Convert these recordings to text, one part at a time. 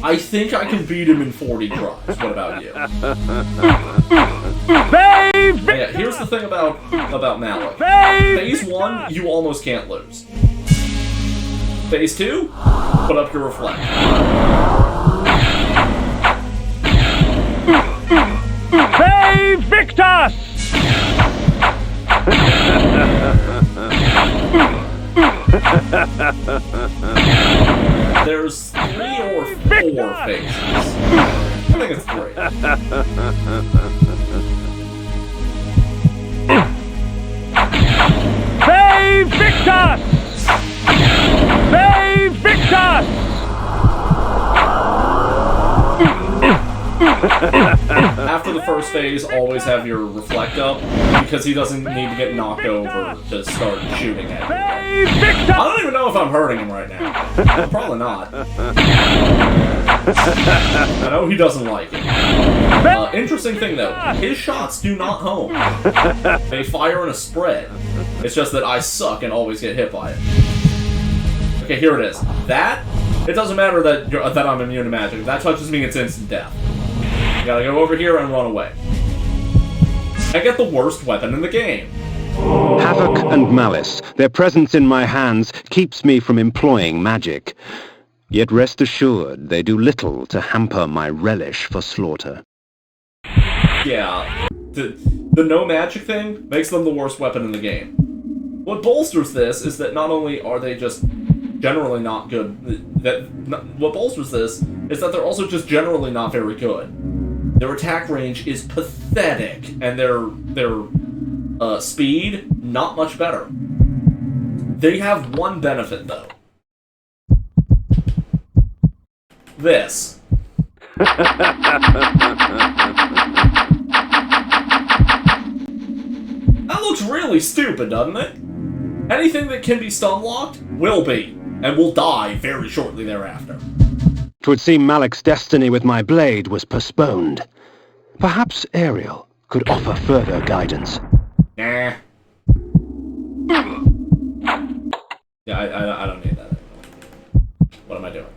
I think I can beat him in 40 tries. What about you? Yeah, here's the thing about Malik. Phase 1, you almost can't lose. Phase 2, put up your reflect. Victus! There's 3 or 4 phases. I think it's 3. Victus! Victus! After the first phase, always have your reflect up, because he doesn't need to get knocked over to start shooting at you. I don't even know if I'm hurting him right now. Probably not. I know he doesn't like it. Interesting thing though, his shots do not home. They fire in a spread. It's just that I suck and always get hit by it. Okay, here it is. It doesn't matter that I'm immune to magic. If that touches me, it's instant death. You gotta go over here and run away. I get the worst weapon in the game. Havoc and malice, their presence in my hands keeps me from employing magic. Yet rest assured, they do little to hamper my relish for slaughter. Yeah, the no magic thing makes them the worst weapon in the game. What bolsters this is that not only are they just generally not good, what bolsters this is that they're also just generally not very good. Their attack range is pathetic, and their speed, not much better. They have one benefit, though. This. That looks really stupid, doesn't it? Anything that can be stun-locked will be, and will die very shortly thereafter. 'Twould seem Malik's destiny with my blade was postponed. Perhaps Ariel could offer further guidance. Nah. Yeah, I don't need that anymore. What am I doing?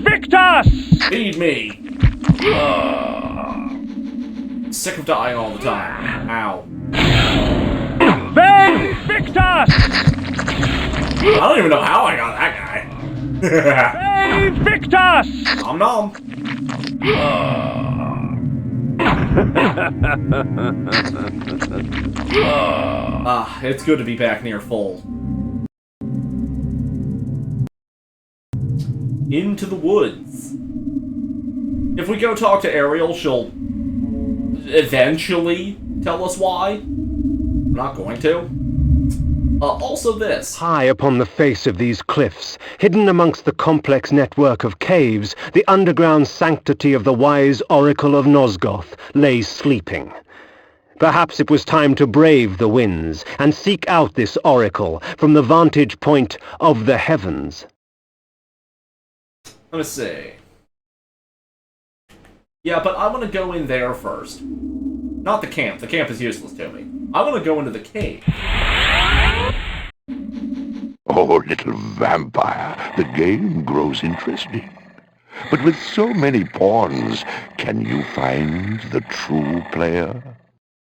Victus! Feed me! Sick of dying all the time. Ow. Victus! I don't even know how I got that guy. Victus! Nom nom. It's good to be back near full. Into the woods. If we go talk to Ariel, she'll eventually tell us why. I'm not going to. Also this. High upon the face of these cliffs, hidden amongst the complex network of caves, the underground sanctity of the wise Oracle of Nosgoth lay sleeping. Perhaps it was time to brave the winds and seek out this oracle from the vantage point of the heavens. Let me see. Yeah, but I want to go in there first. Not the camp. The camp is useless to me. I want to go into the cave. Oh, little vampire, the game grows interesting. But with so many pawns, can you find the true player?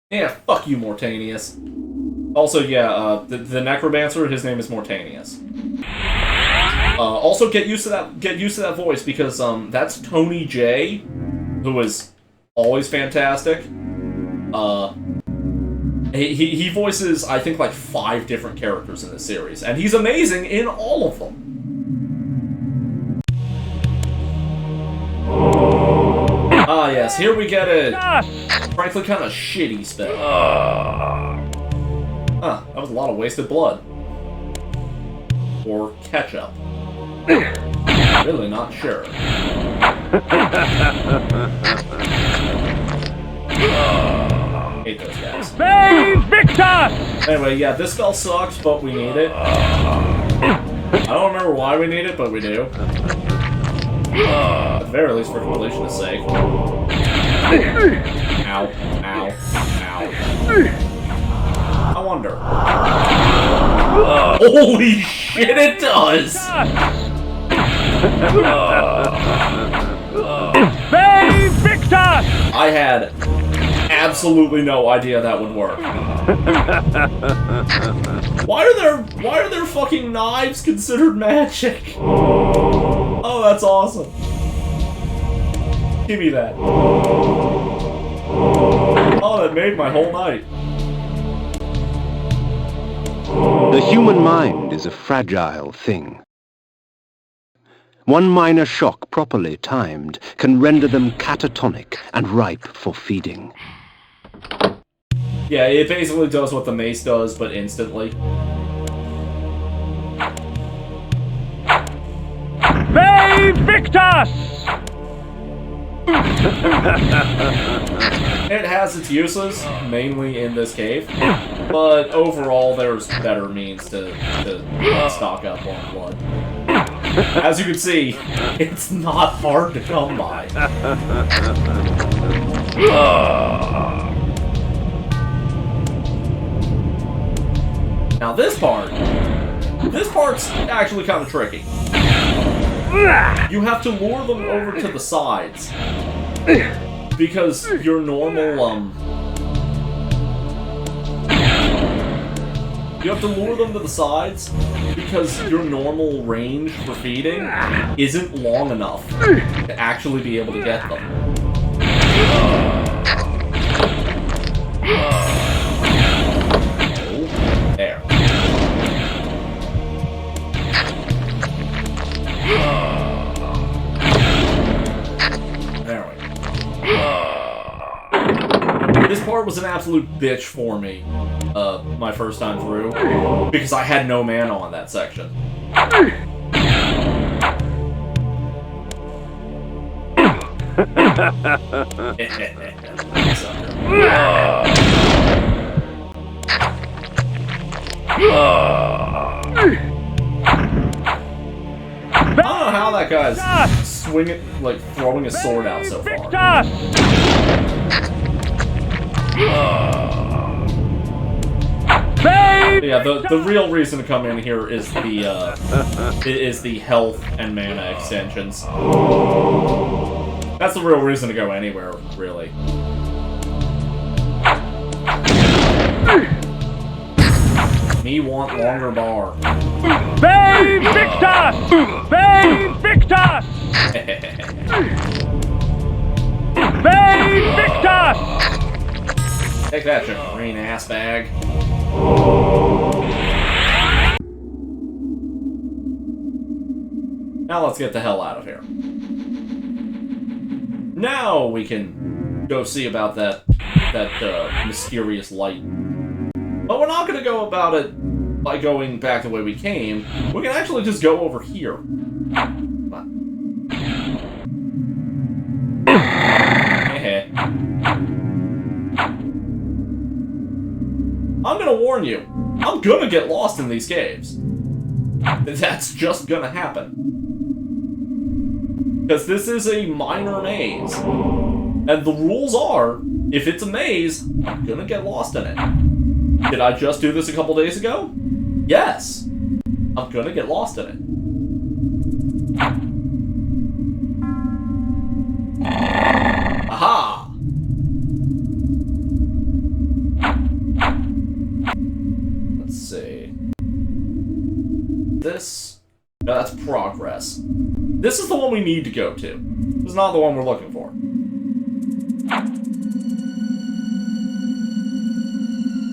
Yeah, fuck you, Mortanius. Also, yeah, the necromancer, his name is Mortanius. Also, get used to that voice, because that's Tony J, who is always fantastic. He voices, I think, like 5 different characters in this series, and he's amazing in all of them. Ah, yes, here we get a frankly kind of shitty spell. Huh, that was a lot of wasted blood. Or ketchup. Really not sure. Hate those guys. Victus! Anyway, yeah, this spell sucks, but we need it. I don't remember why we need it, but we do. At the very least, for completion's sake. Ow. Ow. Ow. I wonder. Holy shit, it does! Victus! I had absolutely no idea that would work. Why are there fucking knives considered magic? Oh, that's awesome. Give me that. Oh, that made my whole night. The human mind is a fragile thing. One minor shock properly timed can render them catatonic and ripe for feeding. Yeah, it basically does what the mace does, but instantly. Victus! It has its uses, mainly in this cave, but overall there's better means to stock up on blood. As you can see, it's not hard to come by. Now this part's actually kind of tricky. You have to lure them over to the sides, because your normal, you have to lure them to the sides because your normal range for feeding isn't long enough to actually be able to get them. Oh, there. There we go. This part was an absolute bitch for me. My first time through, because I had no mana on that section. I don't know how that guy's swinging, like throwing his sword out so far. Yeah, the real reason to come in here is the health and mana extensions. That's the real reason to go anywhere, really. Me want longer bar. Victus! Victus! Victus! Take that, you green ass bag. Now let's get the hell out of here. Now we can go see about that mysterious light. But we're not going to go about it by going back the way we came. We can actually just go over here. Come on. I'm gonna warn you, I'm gonna get lost in these caves. That's just gonna happen. Because this is a minor maze. And the rules are, if it's a maze, I'm gonna get lost in it. Did I just do this a couple days ago? Yes. I'm gonna get lost in it. Aha! Let's see. This... No, that's progress. This is the one we need to go to. This is not the one we're looking for.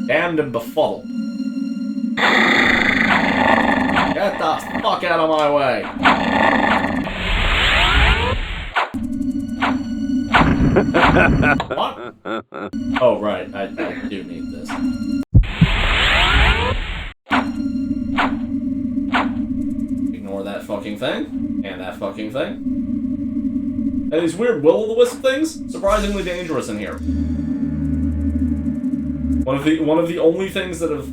Damned and befuddled. Get the fuck out of my way. What? Oh, right. I do need this. Ignore that fucking thing. And that fucking thing. And these weird will-o'-the-wisp things? Surprisingly dangerous in here. One of the only things that have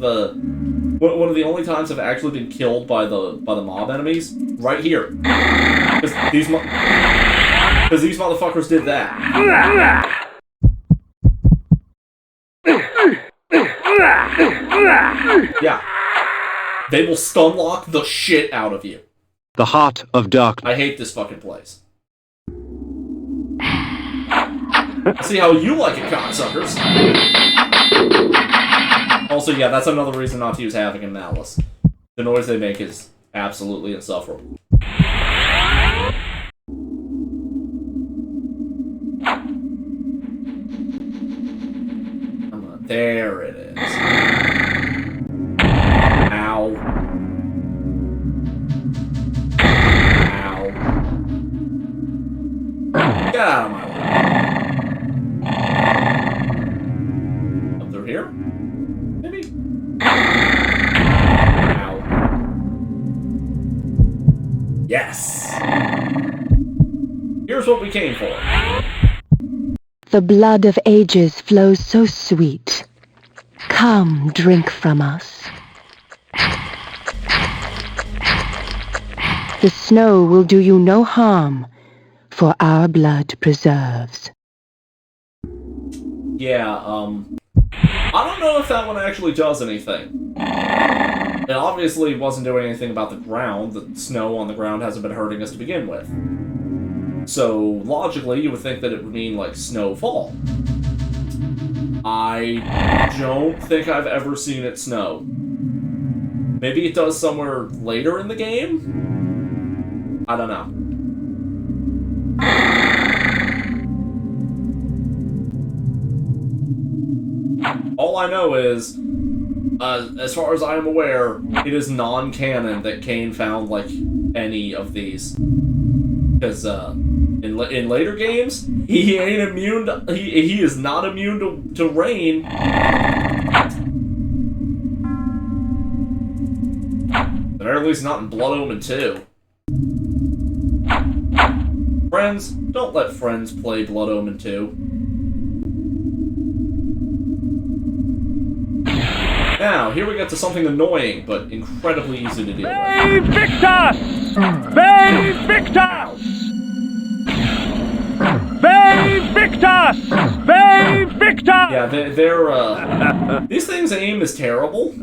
one of the only times I've actually been killed by the mob enemies, right here. Because these motherfuckers did that. Yeah. They will stunlock the shit out of you. The heart of darkness. I hate this fucking place. See how you like it, cocksuckers. Also, yeah, that's another reason not to use Havoc and Malice. The noise they make is absolutely insufferable. There it is. Ow. Ow. Get out of my way. Up through here? Maybe? Ow. Yes! Here's what we came for. The blood of ages flows so sweet. Come, drink from us. The snow will do you no harm, for our blood preserves. Yeah, I don't know if that one actually does anything. It obviously wasn't doing anything about the ground. The snow on the ground hasn't been hurting us to begin with. So, logically, you would think that it would mean, like, snowfall. I don't think I've ever seen it snow. Maybe it does somewhere later in the game? I don't know. All I know is, as far as I am aware, it is non-canon that Kain found, like, any of these. Because, in later games, he ain't immune to, he is not immune to rain. But at least not in Blood Omen 2. Friends, don't let friends play Blood Omen 2. Now, here we get to something annoying, but incredibly easy to deal with. Victus! Victus! Victus! Victus! Yeah, these things' aim is terrible.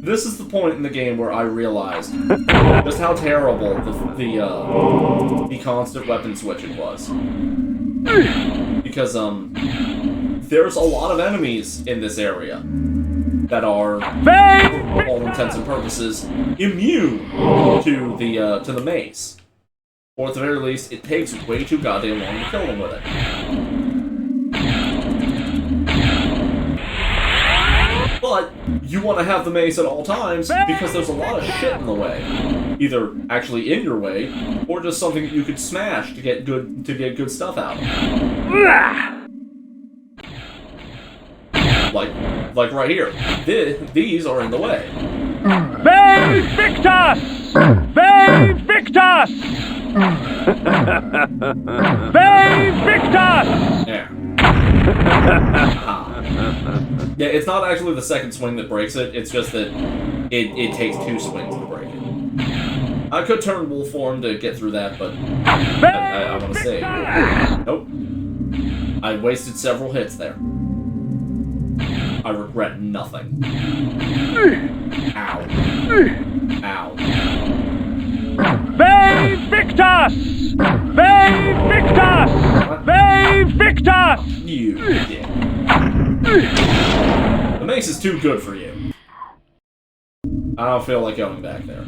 This is the point in the game where I realized just how terrible the constant weapon switching was. Because, there's a lot of enemies in this area that are, for all intents and purposes, immune to the mace. Or at the very least, it takes way too goddamn long to kill them with it. But you want to have the mace at all times because there's a lot of shit in the way. Either actually in your way, or just something that you could smash to get good stuff out of. Like right here. These are in the way. Victus! Victus! Victus! There. Yeah, it's not actually the second swing that breaks it, it's just that it takes 2 swings to break it. I could turn wolf form to get through that, but I want to save. Nope. I wasted several hits there. I regret nothing. Ow. Ow. Victus! Victus! Victus! You dick. The mace is too good for you. I don't feel like going back there.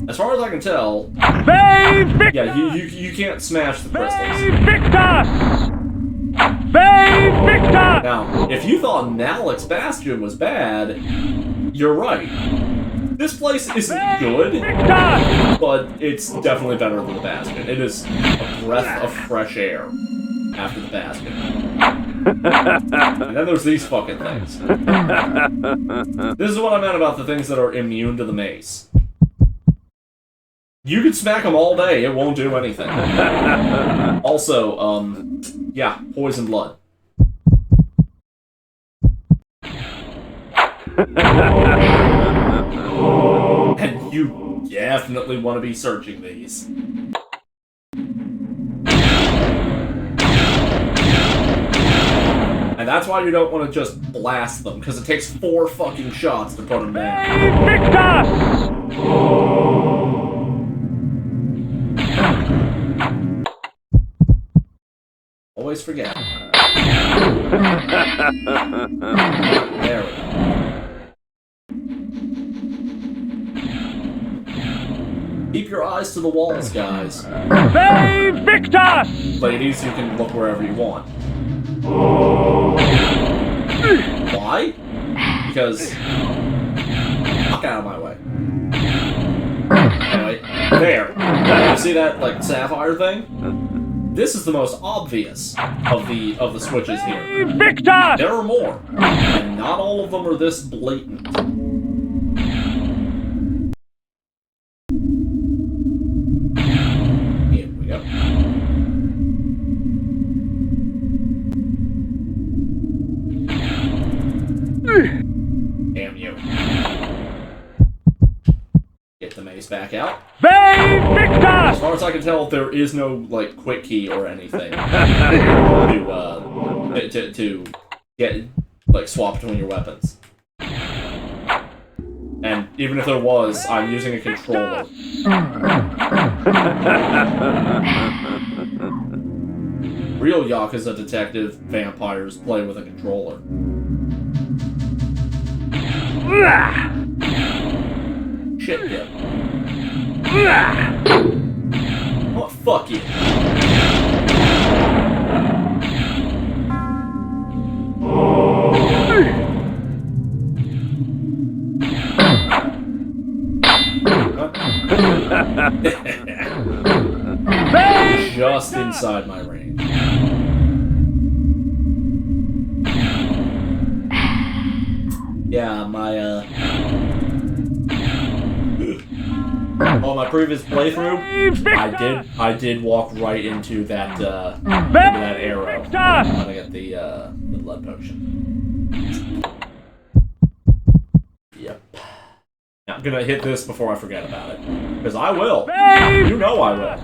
As far as I can tell, yeah, you can't smash the crystals. Victus! Victus! Now, if you thought Nalek's Bastion was bad, you're right. This place isn't good, but it's definitely better than the Bastion. It is a breath of fresh air after the Bastion. And then there's these fucking things. This is what I meant about the things that are immune to the mace. You can smack them all day, it won't do anything. Also, yeah, poison blood. And you definitely want to be searching these. And that's why you don't want to just blast them, because it takes 4 fucking shots to put them down. Invictus! Always forget. There we go. Keep your eyes to the walls, guys. Invictus! Ladies, you can look wherever you want. Why? Because... Fuck out of my way. Anyway, there. You see that, like, sapphire thing? This is the most obvious of the switches here. Invictus! There are more, and not all of them are this blatant. Here we go. Damn you. Get the mace back out. Invictus! As far as I can tell, there is no, like, quick key or anything to get, like, swap between your weapons. And even if there was, I'm using a controller. Real Yakuza detective vampires play with a controller. Shit, yeah. Oh, fuck you. Just inside my range. Yeah, on my previous playthrough, I did walk right into that arrow. I'm gonna get the blood potion. Yep. Now, I'm gonna hit this before I forget about it, because I will. You know I will.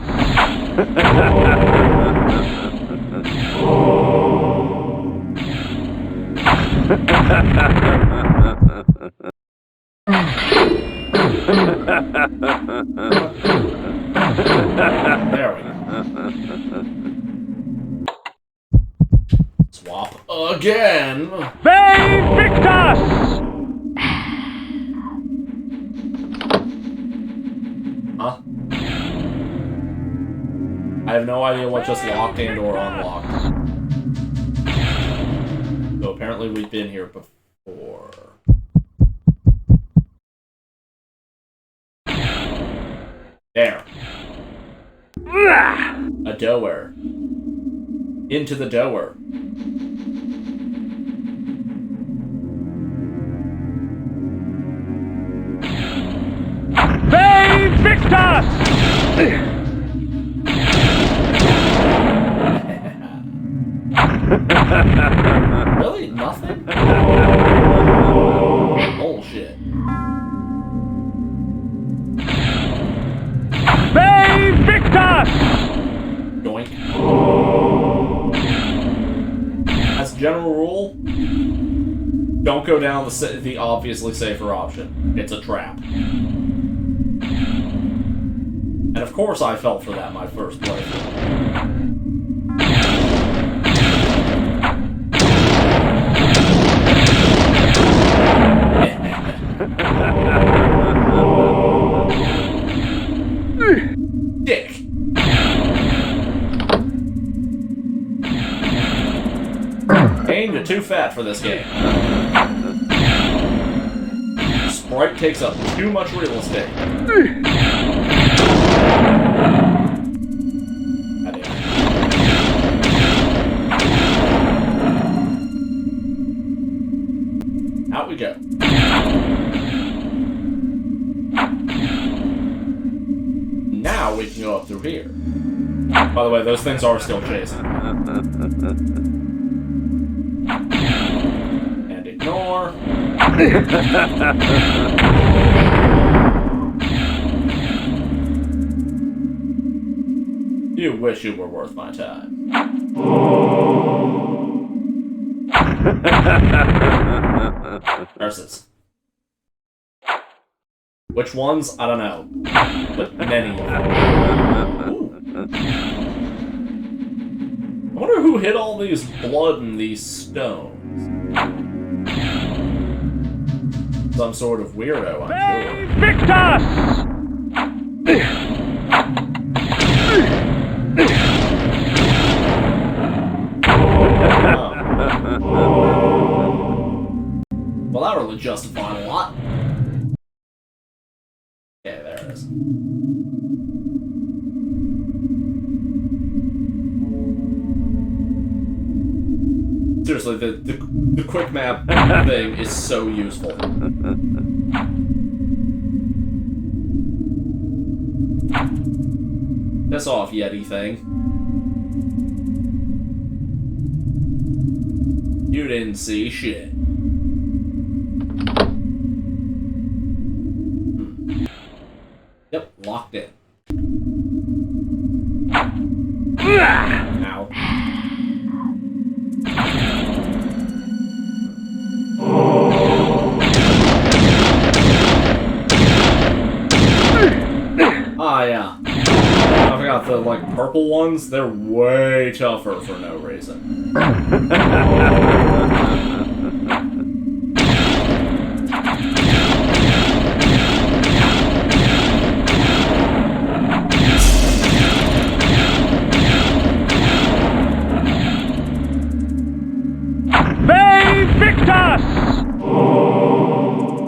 There we go. Swap again. Invictus! Huh? I have no idea what just locked and or unlocked. So apparently we've been here before. There. A doer. Into the doer. Invictus! Really? Nothing? Bullshit. Invictus! Doink. As a general rule, don't go down the obviously safer option. It's a trap. And of course I fell for that my first playthrough. Dick. Kain, you're too fat for this game. Sprite takes up too much real estate. Out we go. Now we can go up through here. By the way, those things are still chasing. And ignore. You wish you were worth my time. Nurses. Which ones? I don't know. But many of them. Ooh. I wonder who hid all these blood in these stones. Some sort of weirdo, I'm sure. Victus! Well, that really justified a lot. Okay, there it is. Seriously, the quick map thing is so useful. Piss off, Yeti thing. You didn't see shit. Yep, locked in. Ow. Ah, yeah. I forgot the, like, purple ones, they're way tougher for no reason.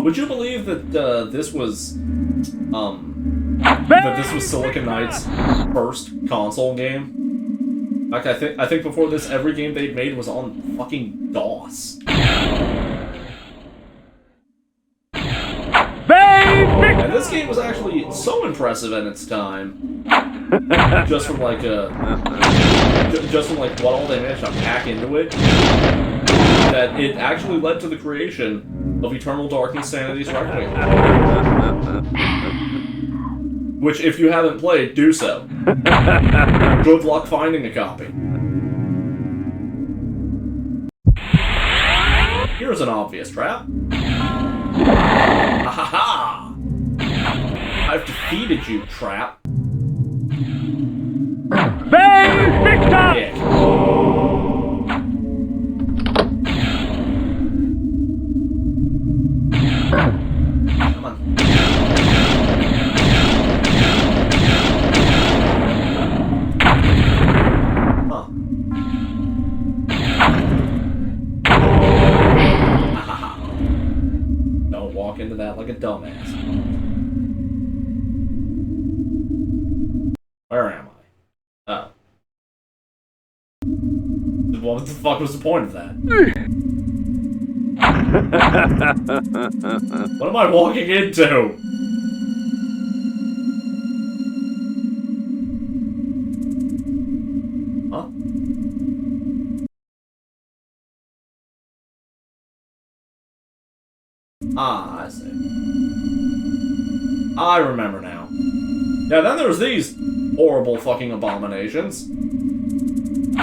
Would you believe that this was Silicon Knight's first console game? Like, I think before this, every game they'd made was on fucking DOS. And this game was actually so impressive in its time, just from like what all they managed to pack into it, that it actually led to the creation of Eternal Darkness Sanity's Requiem. Which, if you haven't played, do so. Good luck finding a copy. Here's an obvious trap. Ha ha ha! I've defeated you, trap. Victor! Yeah. Come on. Huh. Don't walk into that like a dumbass. Where am I? Oh. What the fuck was the point of that? What am I walking into? Huh? Ah, I see. I remember now. Yeah, then there's these horrible fucking abominations.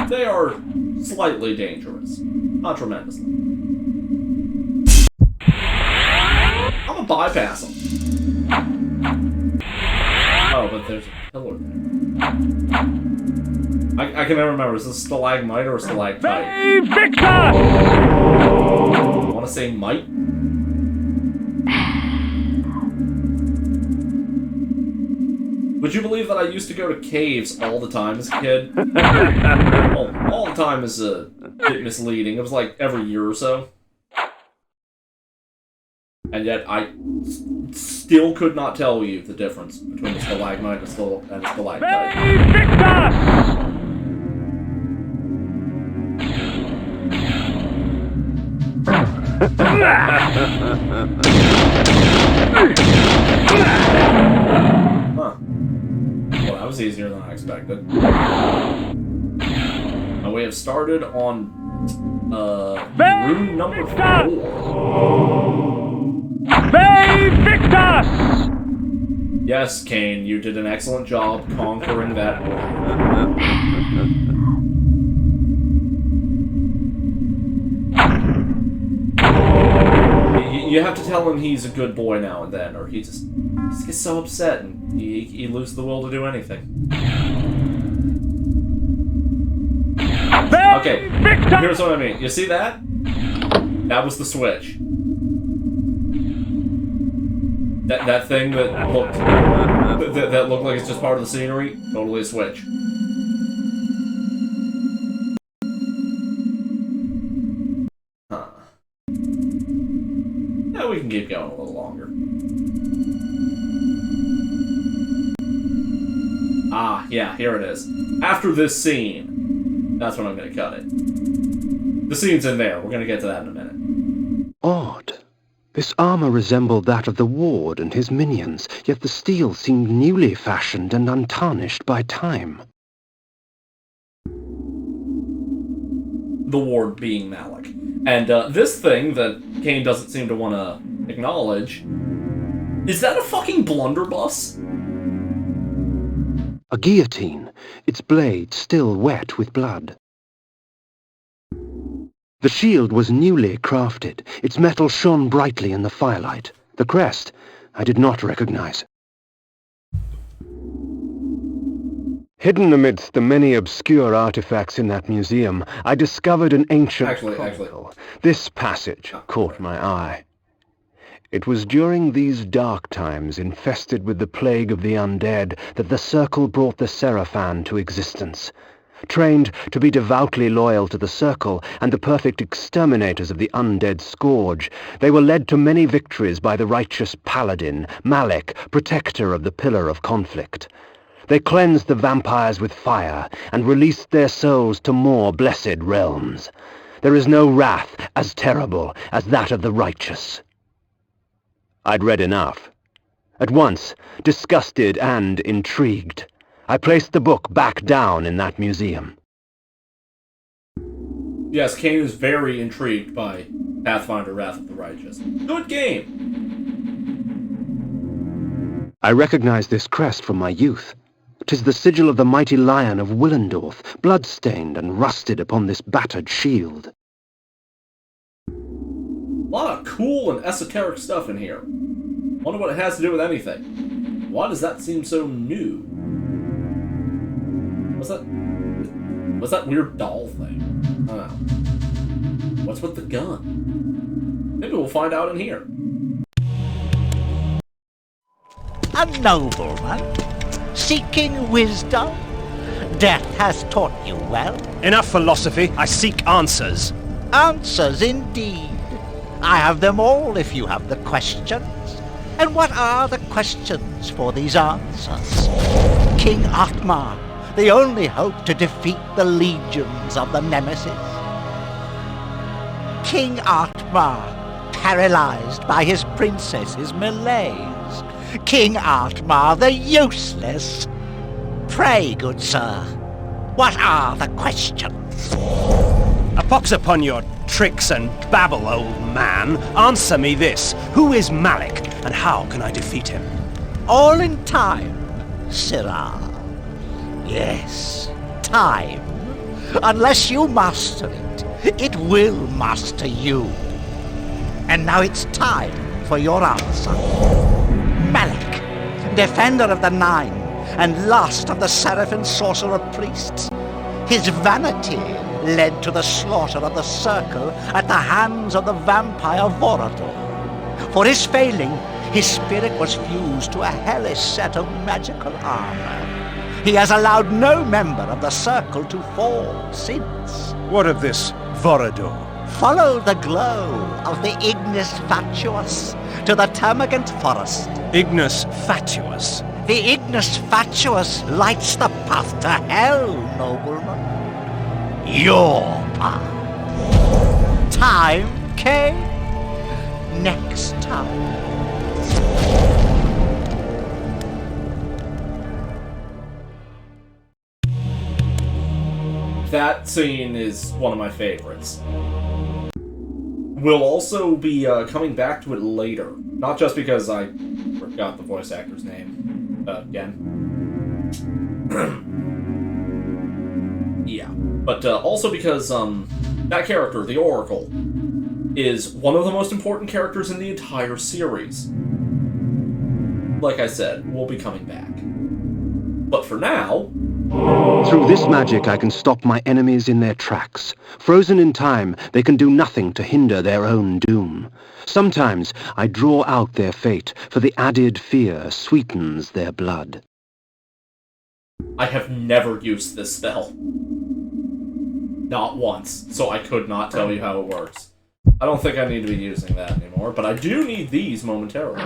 They are slightly dangerous. Not tremendously. I'm gonna bypass them. Oh, but there's a pillar there. I can never remember. Is this stalagmite or stalactite? Victor! I want to say mite. Would you believe that I used to go to caves all the time as a kid? Well, all the time is a bit misleading. It was like every year or so. And yet I still could not tell you the difference between a stalagmite and a stalactite. Victor! Huh. Well, that was easier than I expected. And we have started on room number 4. Victus! Yes, Kain, you did an excellent job conquering that room. You have to tell him he's a good boy now and then, or he just gets so upset and he loses the will to do anything. Okay, here's what I mean. You see that? That was the switch. That thing that looked like it's just part of the scenery, totally a switch. Huh. Yeah, we can keep going a little longer. Ah, yeah, here it is. After this scene, that's when I'm gonna cut it. The scene's in there. We're gonna get to that in a minute. Odd. This armor resembled that of the ward and his minions, yet the steel seemed newly fashioned and untarnished by time. The ward being Malik. And this thing that Kain doesn't seem to want to acknowledge, is that a fucking blunderbuss? A guillotine, its blade still wet with blood. The shield was newly crafted. Its metal shone brightly in the firelight. The crest I did not recognize. Hidden amidst the many obscure artifacts in that museum, I discovered an ancient chronicle. This passage caught my eye. It was during these dark times, infested with the plague of the undead, that the Circle brought the Seraphan to existence. Trained to be devoutly loyal to the Circle and the perfect exterminators of the undead scourge, they were led to many victories by the righteous paladin, Malik, protector of the Pillar of Conflict. They cleansed the vampires with fire and released their souls to more blessed realms. There is no wrath as terrible as that of the righteous. I'd read enough. At once, disgusted and intrigued, I placed the book back down in that museum. Yes, Kain is very intrigued by Pathfinder Wrath of the Righteous. Good game! I recognized this crest from my youth. 'Tis the sigil of the mighty lion of Willendorf, blood-stained and rusted upon this battered shield. A lot of cool and esoteric stuff in here. Wonder what it has to do with anything. Why does that seem so new? What's that weird doll thing? I don't know. What's with the gun? Maybe we'll find out in here. A nobleman, seeking wisdom. Death has taught you well. Enough philosophy. I seek answers. Answers indeed. I have them all if you have the questions. And what are the questions for these answers? King Atmar, the only hope to defeat the legions of the Nemesis. King Atmar, paralyzed by his princess's malaise. King Atmar, the useless. Pray, good sir, what are the questions? A pox upon your tricks and babble, old man. Answer me this. Who is Malik, and how can I defeat him? All in time, Sirrah. Yes, time. Unless you master it, it will master you. And now it's time for your answer. Malik, defender of the Nine, and last of the Seraphim sorcerer priests. His vanity led to the slaughter of the Circle at the hands of the vampire Vorador. For his failing, his spirit was fused to a hellish set of magical armor. He has allowed no member of the Circle to fall since. What of this Vorador? Follow the glow of the Ignis Fatuus to the Termagant Forest. Ignis Fatuus? The Ignis Fatuus lights the path to hell, nobleman. Your path. Time, Kain? Next time. That scene is one of my favorites. We'll also be coming back to it later. Not just because I forgot the voice actor's name again. Yeah. But also because that character, the Oracle, is one of the most important characters in the entire series. Like I said, we'll be coming back. But for now... Through this magic I can stop my enemies in their tracks. Frozen in time, they can do nothing to hinder their own doom. Sometimes I draw out their fate, for the added fear sweetens their blood. I have never used this spell. Not once, so I could not tell you how it works. I don't think I need to be using that anymore, but I do need these momentarily.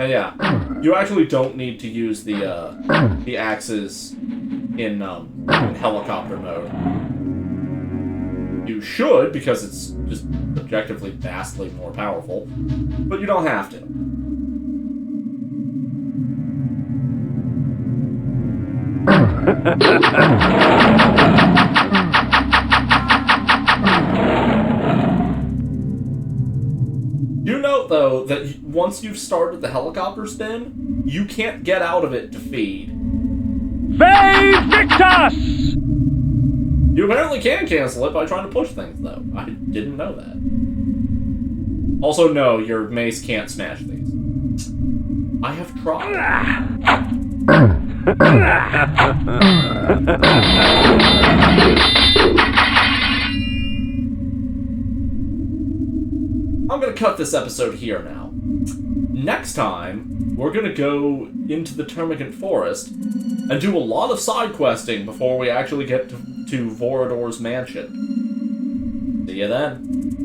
And yeah, you actually don't need to use the axes in helicopter mode. You should, because it's just objectively vastly more powerful, but you don't have to. Do note, though, that once you've started the helicopter spin, you can't get out of it to feed. Save Victus! You apparently can cancel it by trying to push things, though. I didn't know that. Also, no, your mace can't smash these. I have tried. I'm gonna cut this episode here now. Next time, we're gonna go into the Termagant Forest and do a lot of side questing before we actually get to Vorador's mansion. See you then.